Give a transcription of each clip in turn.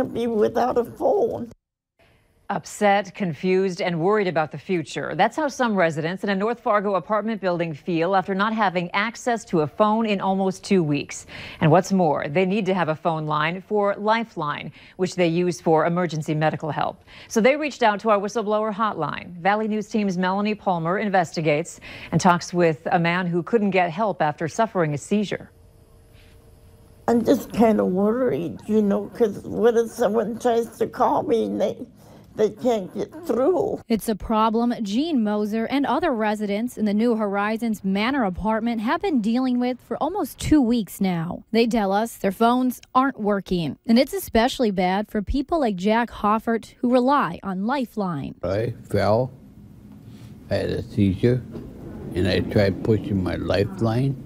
to be without a phone. Upset, confused, and worried about the future. That's how some residents in a North Fargo apartment building feel after not having access to a phone in almost 2 weeks. And what's more, they need to have a phone line for Lifeline, which they use for emergency medical help. So they reached out to our whistleblower hotline. Valley News Team's Melanie Palmer investigates and talks with a man who couldn't get help after suffering a seizure. I'm just kind of worried, because what if someone tries to call me and they can't get through? It's a problem Gene Moser and other residents in the New Horizons Manor apartment have been dealing with for almost 2 weeks now. They tell us their phones aren't working, and it's especially bad for people like Jack Hoffert who rely on Lifeline. I fell, I had a seizure, and I tried pushing my Lifeline,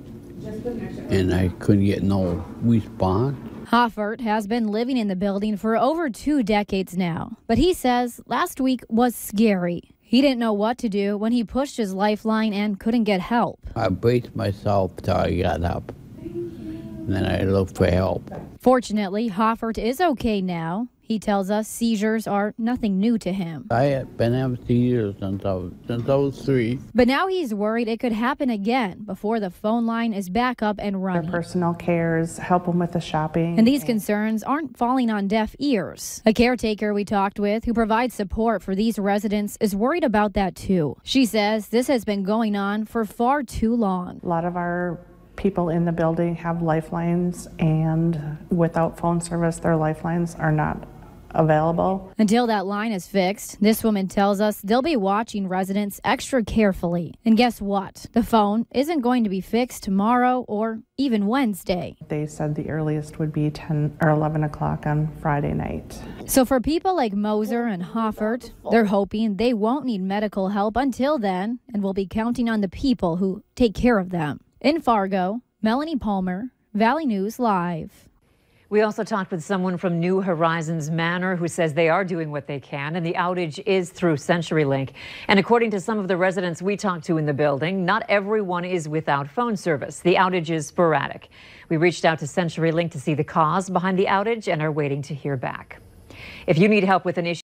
and I couldn't get no response. Hoffert has been living in the building for over 2 decades now, but he says last week was scary. He didn't know what to do when he pushed his Lifeline and couldn't get help. I braced myself till I got up, and then I looked for help. Fortunately, Hoffert is okay now. He tells us seizures are nothing new to him. I have been having seizures since I was 3. But now he's worried it could happen again before the phone line is back up and running. Their personal cares, help them with the shopping. And these concerns aren't falling on deaf ears. A caretaker we talked with who provides support for these residents is worried about that too. She says this has been going on for far too long. A lot of our people in the building have lifelines, and without phone service, their lifelines are not available. Until that line is fixed, this woman tells us they'll be watching residents extra carefully. And guess what? The phone isn't going to be fixed tomorrow or even Wednesday. They said the earliest would be 10 or 11 o'clock on Friday night. So for people like Moser and Hoffert, they're hoping they won't need medical help until then, and will be counting on the people who take care of them. In Fargo, Melanie Palmer, Valley News Live. We also talked with someone from New Horizons Manor who says they are doing what they can, and the outage is through CenturyLink. And according to some of the residents we talked to in the building, not everyone is without phone service. The outage is sporadic. We reached out to CenturyLink to see the cause behind the outage and are waiting to hear back. If you need help with an issue